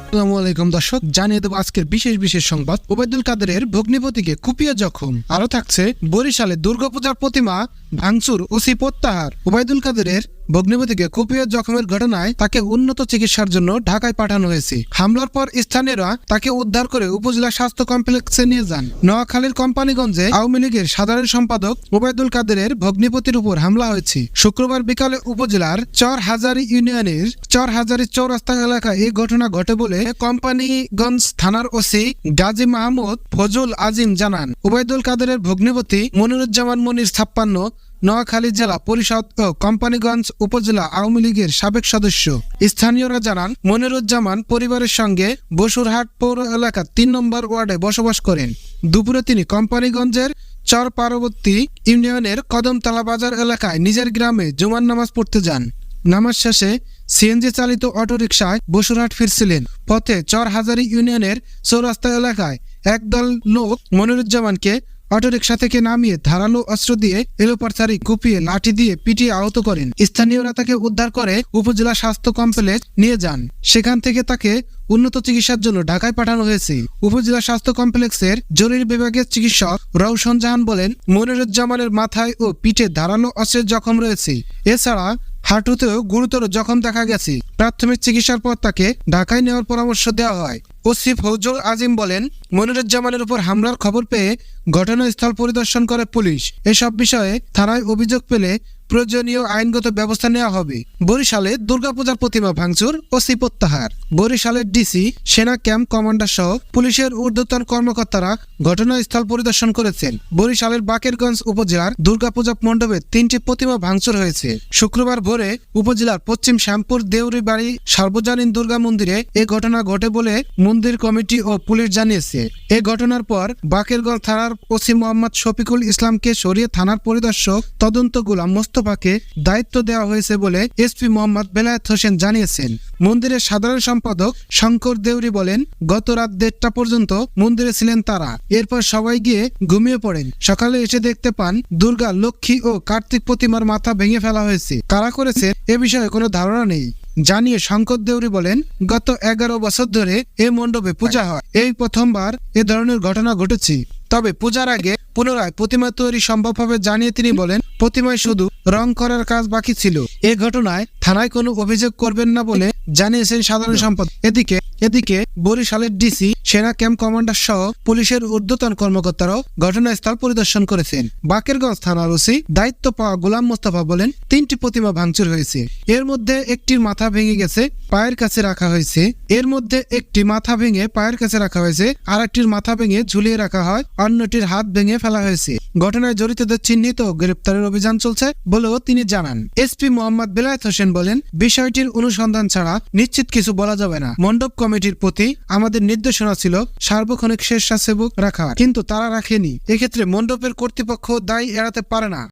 আসসালামু আলাইকুম দর্শক, জানিয়ে দেব আজকের বিশেষ সংবাদ। ওবায়দুল কাদেরের ভগ্নিপতিকে কুপিয়ে জখম। আরো থাকছে বরিশালে দুর্গাপূজার প্রতিমা ভাঙচুর, ওসি প্রত্যাহার। ওবায়দুল কাদেরের ভগ্নিপতিকে কুপিয়ে জখমের ঘটনায় তাকে উন্নত চিকিৎসার জন্য ঢাকায় পাঠানো হয়েছে। হামলার পর স্থানীয়রা তাকে উদ্ধার করে উপজেলা স্বাস্থ্য কমপ্লেক্সে নিয়ে যান। নোয়াখালীর কোম্পানিগঞ্জে আওয়ামী লীগের সাধারণ সম্পাদক ওবায়দুল কাদেরের ভগ্নিপতির উপর হামলা হয়েছে। শুক্রবার বিকালে উপজেলার চরহাজারী ইউনিয়নের চরহাজারী চৌরাস্তা এলাকায় এই ঘটনা ঘটে বলে কোম্পানিগঞ্জ থানার ওসি গাজী মাহমুদ ফজল আজিম জানান। ওবায়দুল কাদেরের ভগ্নিপতি মনিরুজ্জামান মনির 56, নোয়াখালী জেলা পরিষদ ও কোম্পানিগঞ্জ উপজেলা আওয়ামী লীগের সাবেক সদস্য। স্থানীয়রা জানান, মনিরুজ্জামান পরিবারের সঙ্গে বসুরহাট পৌর এলাকার 3 নম্বর ওয়ার্ডে বসবাস করেন। দুপুরে তিনি কোম্পানিগঞ্জের চর পার্বতী ইউনিয়নের কদমতলা বাজার এলাকায় নিজের গ্রামে জুমার নামাজ পড়তে যান। নামাজ শেষে সিএনজি চালিত অটোরিকশায় বসুরহাট ফিরছিলেন। পথে চরহাজারী ইউনিয়নের চৌরাস্তা এলাকায় একদল লোক মনিরুজ্জামানকে অটোরিকশা থেকে নামিয়ে ধারালো অস্ত্র দিয়ে এলোপাতাড়ি কুপিয়ে লাঠি দিয়ে পিটিয়ে আহত করেন। স্থানীয়রা তাকে উদ্ধার করে উপজেলা স্বাস্থ্য কমপ্লেক্স নিয়ে যান। সেখান থেকে তাকে উন্নত চিকিৎসার জন্য ঢাকায় পাঠানো হয়েছে। উপজেলা স্বাস্থ্য কমপ্লেক্সের জরুরি বিভাগের চিকিৎসক রওশন জাহান বলেন, মনিরুজ্জামানের মাথায় ও পিঠে ধারালো অস্ত্রের জখম রয়েছে। এছাড়া হাঁটুতেও গুরুতর জখম দেখা গেছে। প্রাথমিক চিকিৎসার পর তাকে ঢাকায় নেওয়ার পরামর্শ দেওয়া হয়। ওসি ফজল আজিম বলেন, মনিরুজ্জামানের উপর হামলার খবর পেয়ে ঘটনাস্থল পরিদর্শন করে পুলিশ। এসব বিষয়ে থানায় অভিযোগ পেলে প্রয়োজনীয় আইনগত ব্যবস্থা নেওয়া হবে। বরিশালে দুর্গাপূজার প্রতিমা ভাঙচুর, ওসি প্রত্যাহার। বরিশালের ডিসি, সেনা ক্যাম্প কমান্ডার সহ পুলিশের ঊর্ধ্বতন কর্মকর্তারা ঘটনাস্থল পরিদর্শন করেছেন। বরিশালের বাকেরগঞ্জ উপজেলার দুর্গাপূজা মণ্ডপে 3টি প্রতিমা ভাঙচুর হয়েছে। শুক্রবার ভোরে উপজেলার পশ্চিম শ্যামপুর দেউরি বাড়ি সার্বজনীন দুর্গা মন্দিরে এ ঘটনা ঘটে বলে মন্দির কমিটি ও পুলিশ জানিয়েছে। এ ঘটনার পর বাকেরগঞ্জ থানার ওসি মোহাম্মদ শফিকুল ইসলামকে সরিয়ে থানার পরিদর্শক তদন্ত গোলাম মোস্তফাকে দায়িত্ব দেওয়া হয়েছে বলে এসপি মোহাম্মদ বেলায়েত হোসেন জানিয়েছেন। মন্দিরের সাধারণ সম্পাদক শঙ্কর দেউরি বলেন, গত রাত 1:30 পর্যন্ত মন্দিরে ছিলেন তারা। এরপর সবাই গিয়ে ঘুমিয়ে পড়েন। সকালে এসে দেখতে পান দুর্গা, লক্ষ্মী ও কার্তিক প্রতিমার মাথা ভেঙে ফেলা হয়েছে। কারা করেছে এ বিষয়ে কোনো ধারণা নেই জানিয়ে শঙ্কর দেউরি বলেন, গত 11 বছর ধরে এ মণ্ডপে পূজা হয়। এই প্রথমবার এ ধরনের ঘটনা ঘটেছে। তবে পূজার আগে পুনরায় প্রতিমা তৈরি সম্ভব হবে জানিয়ে তিনি বলেন, প্রতিমায় শুধু রং করার কাজ বাকি ছিল। এ ঘটনায় থানায় কোনো অভিযোগ করবেন না বলে জানিয়েছেন সাধারণ সম্পাদক। এদিকে বরিশালের ডিসি, সেনা ক্যাম্প কমান্ডার সহ পুলিশের ঊর্ধ্বতন কর্মকর্তারাও ঘটনাস্থল পরিদর্শন করেছেন। বাকেরগঞ্জ থানার ওসি দায়িত্ব পাওয়া গোলাম মোস্তফা বলেন, 3টি প্রতিমা ভাঙচুর হয়েছে। এর মধ্যে একটির মাথা ভেঙে গেছে, পায়ের কাছে রাখা হয়েছে। আর একটির মাথা ভেঙে ঝুলিয়ে রাখা হয়, অন্যটির হাত ভেঙে ফেলা হয়েছে। ঘটনায় জড়িতদের চিহ্নিত ও গ্রেপ্তারের অভিযান চলছে বলেও তিনি জানান। এসপি মোহাম্মদ বেলায়েত হোসেন বলেন, বিষয়টির অনুসন্ধান ছাড়া নিশ্চিত কিছু বলা যাবে না। মণ্ডপ কমিটির প্রতি আমাদের নির্দেশনা ছিল সার্বক্ষণিক স্বেচ্ছাসেবক রাখার, কিন্তু তারা রাখেনি। এক্ষেত্রে মণ্ডপের কর্তৃপক্ষ দায় এড়াতে পারে না।